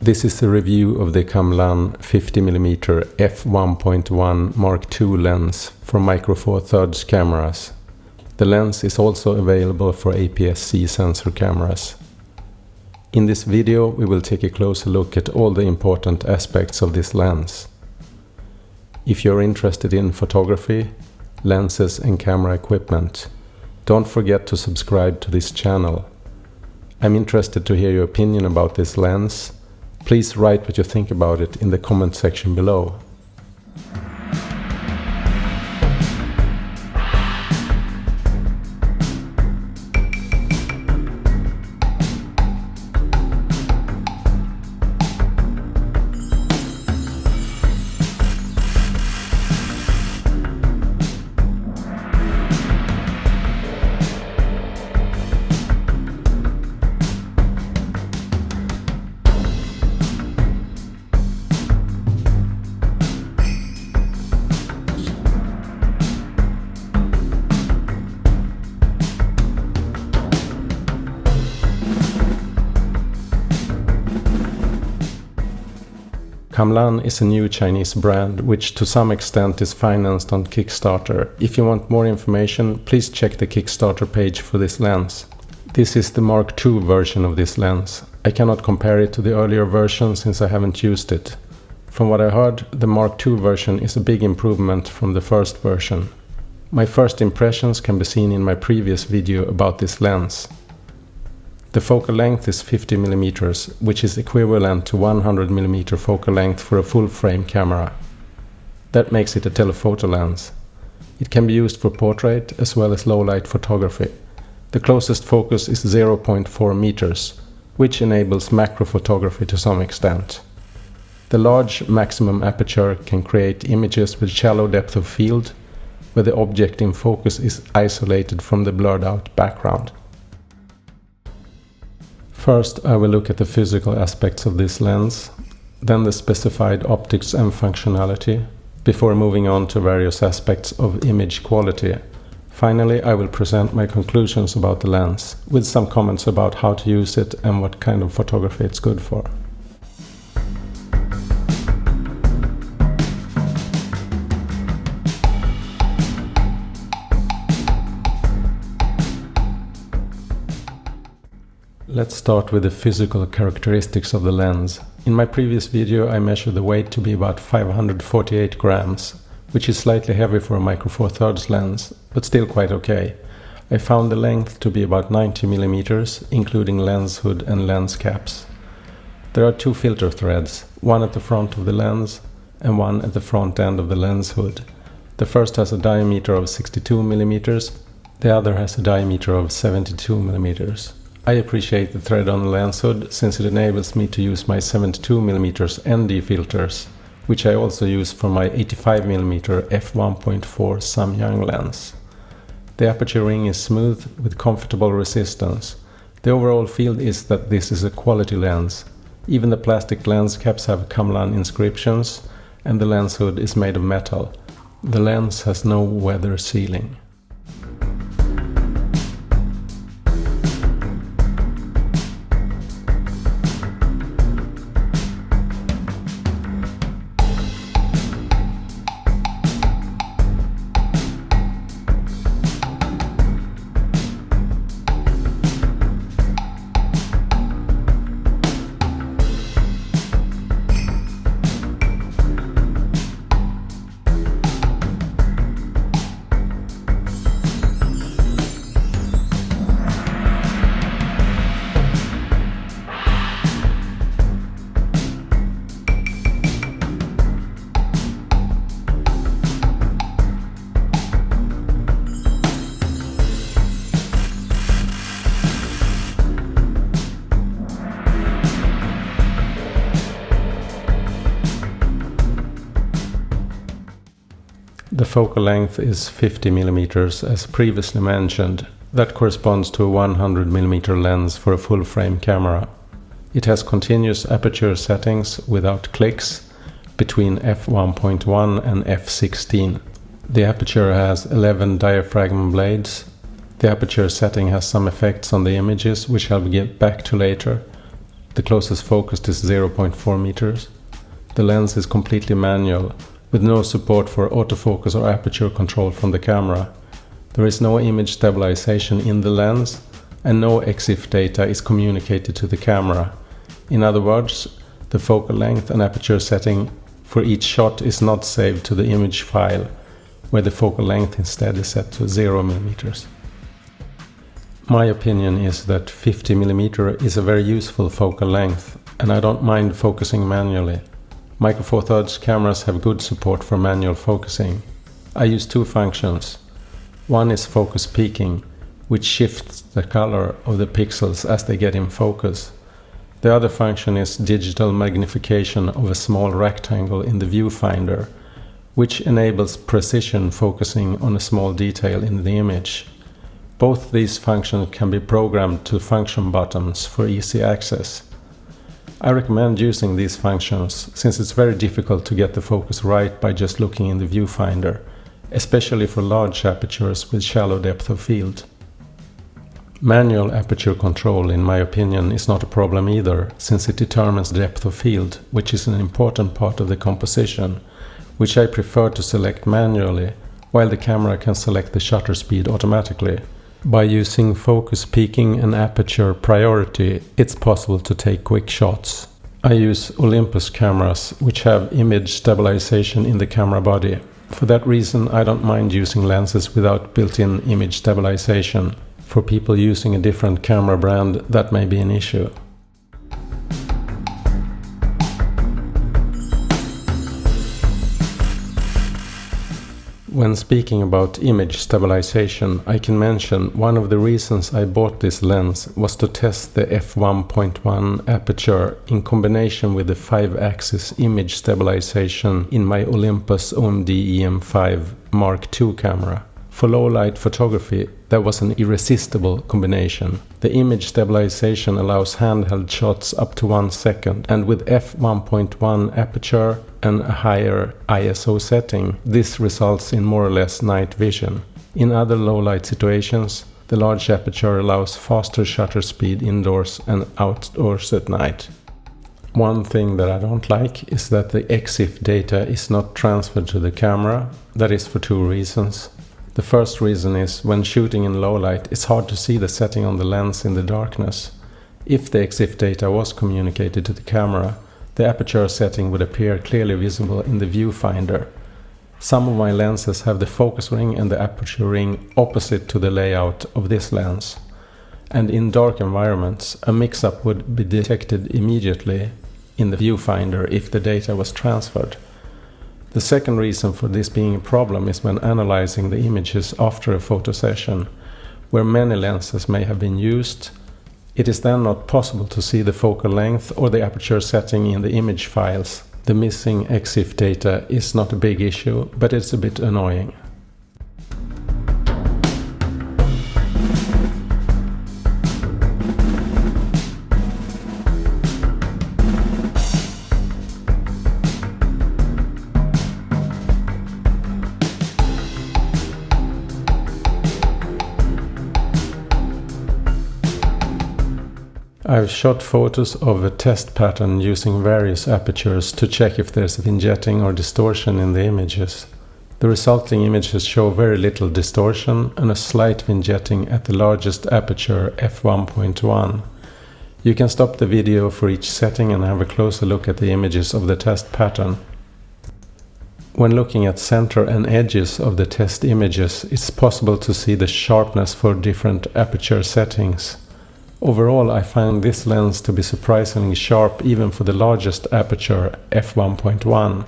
This is a review of the Kamlan 50mm F1.1 Mk II lens for Micro Four Thirds cameras. The lens is also available for APS-C sensor cameras. In this video we will take a closer look at all the important aspects of this lens. If you're interested in photography, lenses and camera equipment, don't forget to subscribe to this channel. I'm interested to hear your opinion about this lens. Please write what you think about it in the comment section below. Kamlan is a new Chinese brand which to some extent is financed on Kickstarter. If you want more information, please check the Kickstarter page for this lens. This is the Mark II version of this lens. I cannot compare it to the earlier version since I haven't used it. From what I heard, the Mark II version is a big improvement from the first version. My first impressions can be seen in my previous video about this lens. The focal length is 50mm, which is equivalent to 100mm focal length for a full-frame camera. That makes it a telephoto lens. It can be used for portrait as well as low-light photography. The closest focus is 0.4 meters, which enables macro photography to some extent. The large maximum aperture can create images with shallow depth of field, where the object in focus is isolated from the blurred-out background. First, I will look at the physical aspects of this lens, then the specified optics and functionality, before moving on to various aspects of image quality. Finally, I will present my conclusions about the lens, with some comments about how to use it and what kind of photography it's good for. Let's start with the physical characteristics of the lens. In my previous video I measured the weight to be about 548 grams, which is slightly heavy for a Micro Four Thirds lens, but still quite okay. I found the length to be about 90mm, including lens hood and lens caps. There are two filter threads, one at the front of the lens and one at the front end of the lens hood. The first has a diameter of 62mm, the other has a diameter of 72mm. I appreciate the thread on the lens hood since it enables me to use my 72mm ND filters, which I also use for my 85mm F1.4 Samyang lens. The aperture ring is smooth with comfortable resistance. The overall feel is that this is a quality lens. Even the plastic lens caps have Kamlan inscriptions and the lens hood is made of metal. The lens has no weather sealing. The focal length is 50mm as previously mentioned. That corresponds to a 100mm lens for a full-frame camera. It has continuous aperture settings without clicks between F1.1 and F16. The aperture has 11 diaphragm blades. The aperture setting has some effects on the images which I'll get back to later. The closest focus is 0.4 meters. The lens is completely manual, with no support for autofocus or aperture control from the camera. There is no image stabilization in the lens, and no EXIF data is communicated to the camera. In other words, the focal length and aperture setting for each shot is not saved to the image file, where the focal length instead is set to 0mm. My opinion is that 50mm is a very useful focal length, and I don't mind focusing manually. Micro Four Thirds cameras have good support for manual focusing. I use two functions. One is focus peaking, which shifts the color of the pixels as they get in focus. The other function is digital magnification of a small rectangle in the viewfinder, which enables precision focusing on a small detail in the image. Both these functions can be programmed to function buttons for easy access. I recommend using these functions since it's very difficult to get the focus right by just looking in the viewfinder, especially for large apertures with shallow depth of field. Manual aperture control, in my opinion, is not a problem either, since it determines depth of field, which is an important part of the composition, which I prefer to select manually, while the camera can select the shutter speed automatically. By using focus peaking and aperture priority, it's possible to take quick shots. I use Olympus cameras, which have image stabilization in the camera body. For that reason, I don't mind using lenses without built-in image stabilization. For people using a different camera brand, that may be an issue. When speaking about image stabilization, I can mention one of the reasons I bought this lens was to test the F1.1 aperture in combination with the 5-axis image stabilization in my Olympus OMD EM5 Mark II camera. For low-light photography, that was an irresistible combination. The image stabilization allows handheld shots up to 1 second, and with f1.1 aperture and a higher ISO setting, this results in more or less night vision. In other low-light situations, the large aperture allows faster shutter speed indoors and outdoors at night. One thing that I don't like is that the EXIF data is not transferred to the camera. That is for two reasons. The first reason is when shooting in low light, it's hard to see the setting on the lens in the darkness. If the EXIF data was communicated to the camera, the aperture setting would appear clearly visible in the viewfinder. Some of my lenses have the focus ring and the aperture ring opposite to the layout of this lens. And in dark environments, a mix-up would be detected immediately in the viewfinder if the data was transferred. The second reason for this being a problem is when analyzing the images after a photo session, where many lenses may have been used. It is then not possible to see the focal length or the aperture setting in the image files. The missing EXIF data is not a big issue, but it's a bit annoying. I've shot photos of a test pattern using various apertures to check if there's vignetting or distortion in the images. The resulting images show very little distortion and a slight vignetting at the largest aperture F1.1. You can stop the video for each setting and have a closer look at the images of the test pattern. When looking at center and edges of the test images, it's possible to see the sharpness for different aperture settings. Overall, I find this lens to be surprisingly sharp even for the largest aperture f1.1.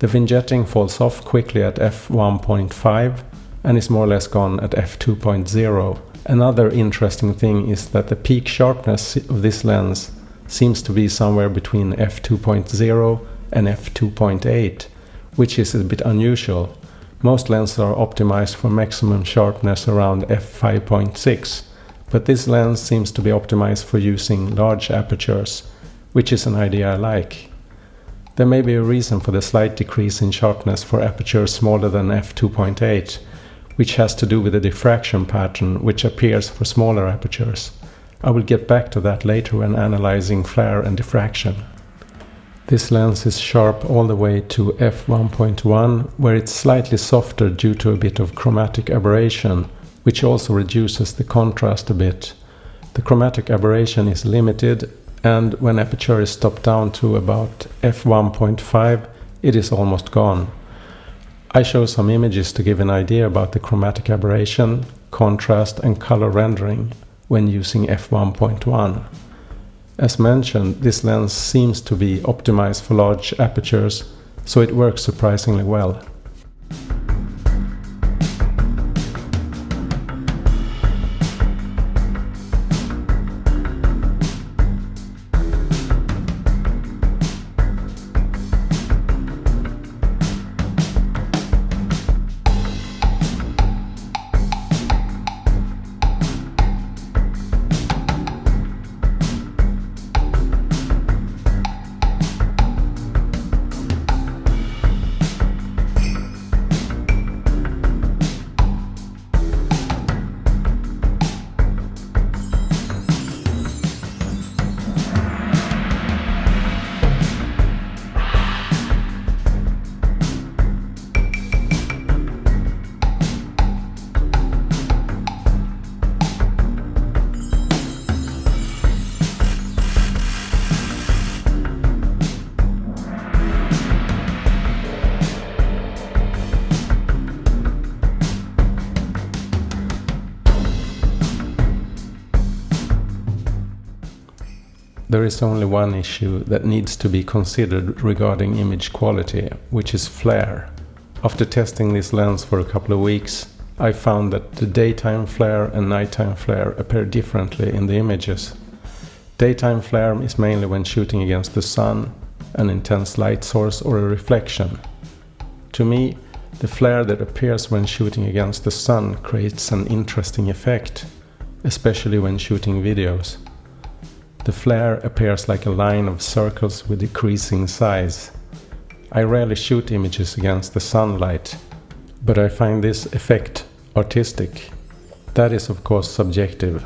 The vignetting falls off quickly at f1.5 and is more or less gone at f2.0. Another interesting thing is that the peak sharpness of this lens seems to be somewhere between f2.0 and f2.8, which is a bit unusual. Most lenses are optimized for maximum sharpness around f5.6, but this lens seems to be optimized for using large apertures, which is an idea I like. There may be a reason for the slight decrease in sharpness for apertures smaller than f2.8, which has to do with the diffraction pattern which appears for smaller apertures. I will get back to that later when analyzing flare and diffraction. This lens is sharp all the way to f1.1, where it's slightly softer due to a bit of chromatic aberration, which also reduces the contrast a bit. The chromatic aberration is limited, and when aperture is stopped down to about f1.5, it is almost gone. I show some images to give an idea about the chromatic aberration, contrast and color rendering when using f1.1. As mentioned, this lens seems to be optimized for large apertures, so it works surprisingly well. There is only one issue that needs to be considered regarding image quality, which is flare. After testing this lens for a couple of weeks, I found that the daytime flare and nighttime flare appear differently in the images. Daytime flare is mainly when shooting against the sun, an intense light source or a reflection. To me, the flare that appears when shooting against the sun creates an interesting effect, especially when shooting videos. The flare appears like a line of circles with decreasing size. I rarely shoot images against the sunlight, but I find this effect artistic. That is of course subjective.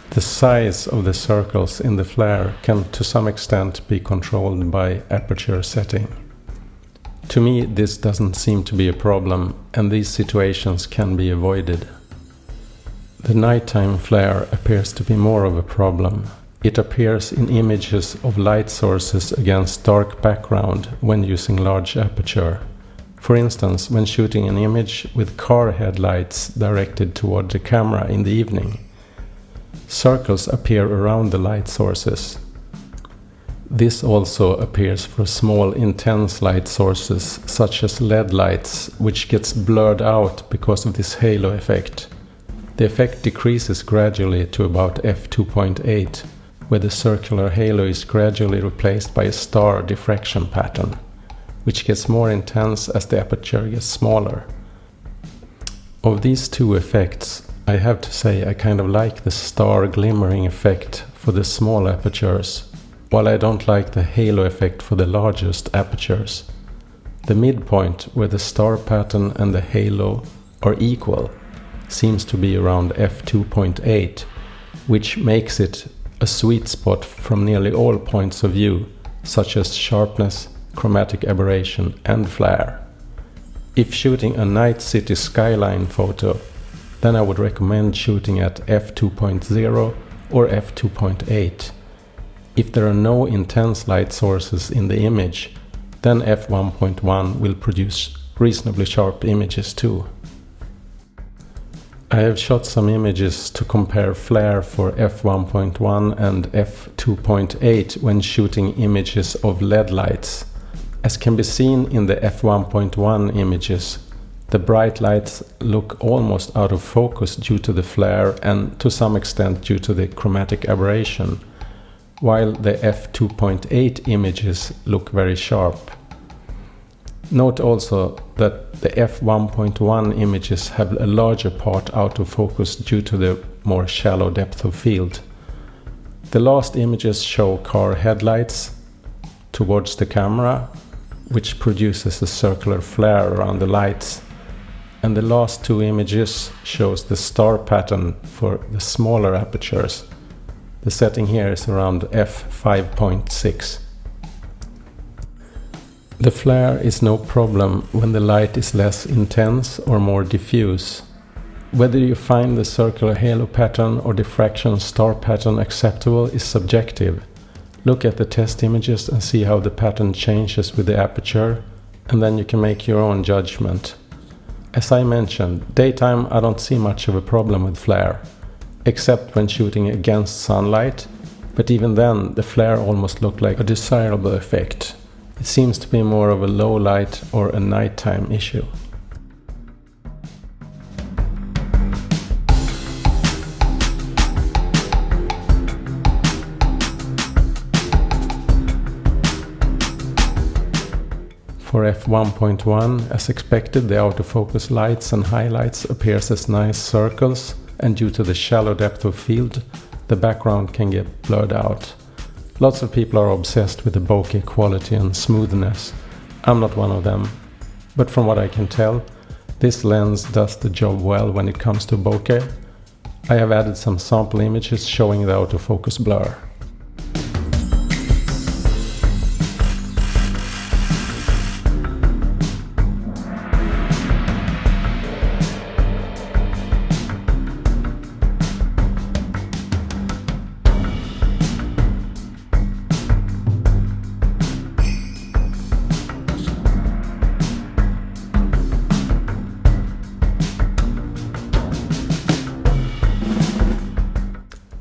The size of the circles in the flare can to some extent be controlled by aperture setting. To me, this doesn't seem to be a problem, and these situations can be avoided. The nighttime flare appears to be more of a problem. It appears in images of light sources against dark background when using large aperture. For instance, when shooting an image with car headlights directed toward the camera in the evening. Circles appear around the light sources. This also appears for small intense light sources such as LED lights, which gets blurred out because of this halo effect. The effect decreases gradually to about f2.8. where the circular halo is gradually replaced by a star diffraction pattern, which gets more intense as the aperture gets smaller. Of these two effects, I have to say I kind of like the star glimmering effect for the small apertures, while I don't like the halo effect for the largest apertures. The midpoint, where the star pattern and the halo are equal, seems to be around f2.8, which makes it a sweet spot from nearly all points of view, such as sharpness, chromatic aberration and flare. If shooting a night city skyline photo, then I would recommend shooting at f2.0 or f2.8. If there are no intense light sources in the image, then f1.1 will produce reasonably sharp images too. I have shot some images to compare flare for f1.1 and f2.8 when shooting images of LED lights. As can be seen in the f1.1 images, the bright lights look almost out of focus due to the flare and to some extent due to the chromatic aberration, while the f2.8 images look very sharp. Note also that the f1.1 images have a larger part out of focus due to the more shallow depth of field. The last images show car headlights. towards the camera, which produces a circular flare around the lights. And the last two images shows the star pattern for the smaller apertures. The setting here is around f5.6. The flare is no problem when the light is less intense or more diffuse. Whether you find the circular halo pattern or diffraction star pattern acceptable is subjective. Look at the test images and see how the pattern changes with the aperture, and then you can make your own judgment. As I mentioned, daytime I don't see much of a problem with flare, except when shooting against sunlight, but even then the flare almost looked like a desirable effect. It seems to be more of a low light or a nighttime issue. For f1.1, as expected, the autofocus lights and highlights appears as nice circles, and due to the shallow depth of field, the background can get blurred out. Lots of people are obsessed with the bokeh quality and smoothness. I'm not one of them, but from what I can tell, this lens does the job well when it comes to bokeh. I have added some sample images showing the autofocus blur.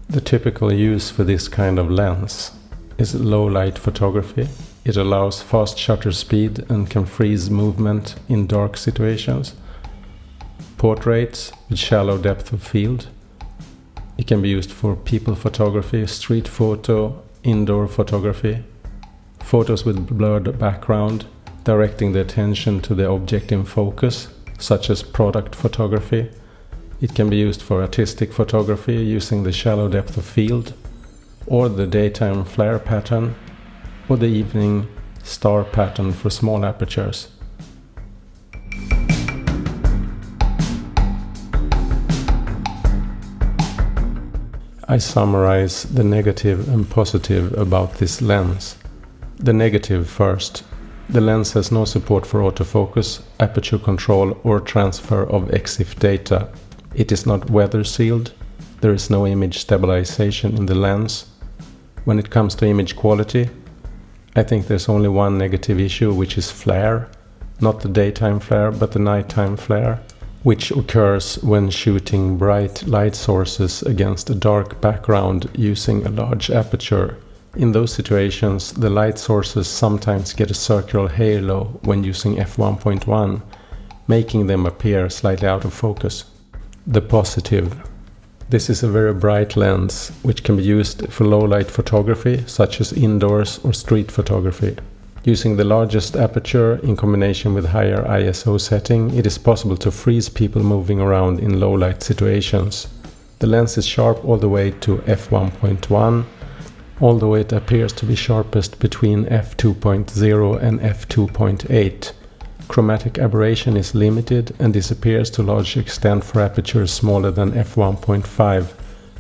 The typical use for this kind of lens is low light photography. It allows fast shutter speed and can freeze movement in dark situations. Portraits with shallow depth of field. It can be used for people photography, street photo, indoor photography. Photos with blurred background, directing the attention to the object in focus, such as product photography. It can be used for artistic photography using the shallow depth of field, or the daytime flare pattern, or the evening star pattern for small apertures. I summarize the negative and positive about this lens. The negative first. The lens has no support for autofocus, aperture control, or transfer of EXIF data. It is not weather sealed. There is no image stabilization in the lens. When it comes to image quality, I think there's only one negative issue, which is flare. Not the daytime flare, but the nighttime flare, which occurs when shooting bright light sources against a dark background using a large aperture. In those situations, the light sources sometimes get a circular halo when using f1.1, making them appear slightly out of focus. The positive. This is a very bright lens, which can be used for low light photography, such as indoors or street photography. Using the largest aperture in combination with higher ISO setting, it is possible to freeze people moving around in low light situations. The lens is sharp all the way to f1.1, although it appears to be sharpest between f2.0 and f2.8. Chromatic aberration is limited and disappears to a large extent for apertures smaller than f1.5.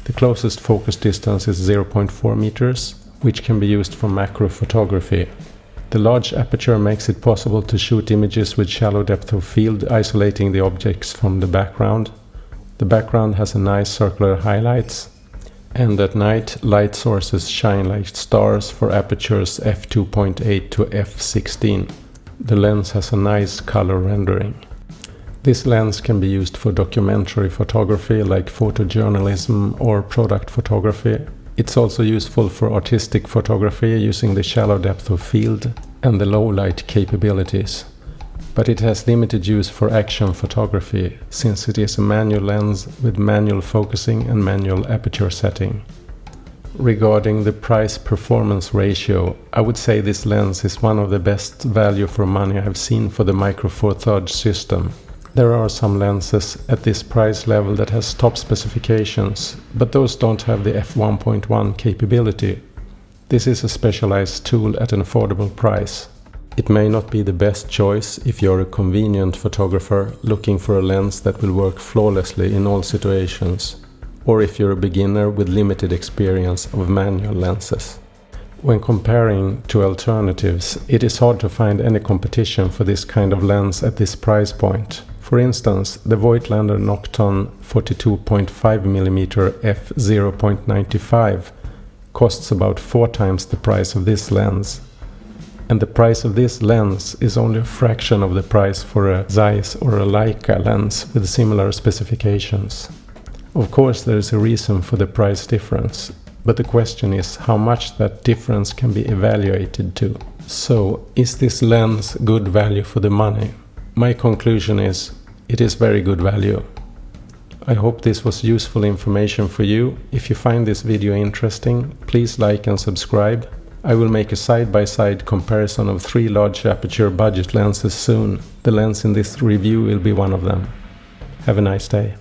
The closest focus distance is 0.4 meters, which can be used for macro photography. The large aperture makes it possible to shoot images with shallow depth of field, isolating the objects from the background. The background has a nice circular highlights, and at night light sources shine like stars for apertures f2.8 to f16. The lens has a nice color rendering. This lens can be used for documentary photography like photojournalism or product photography. It's also useful for artistic photography using the shallow depth of field and the low light capabilities. But it has limited use for action photography, since it is a manual lens with manual focusing and manual aperture setting. Regarding the price-performance ratio, I would say this lens is one of the best value for money I've seen for the Micro Four Thirds system. There are some lenses at this price level that has top specifications, but those don't have the f1.1 capability. This is a specialized tool at an affordable price. It may not be the best choice if you're a convenient photographer looking for a lens that will work flawlessly in all situations, or if you're a beginner with limited experience of manual lenses. When comparing to alternatives, it is hard to find any competition for this kind of lens at this price point. For instance, the Voigtlander Nokton 42.5mm F0.95 costs about 4 times the price of this lens. And the price of this lens is only a fraction of the price for a Zeiss or a Leica lens with similar specifications. Of course, there is a reason for the price difference, but the question is how much that difference can be evaluated to. So, is this lens good value for the money? My conclusion is, it is very good value. I hope this was useful information for you. If you find this video interesting, please like and subscribe. I will make a side-by-side comparison of 3 large aperture budget lenses soon. The lens in this review will be one of them. Have a nice day.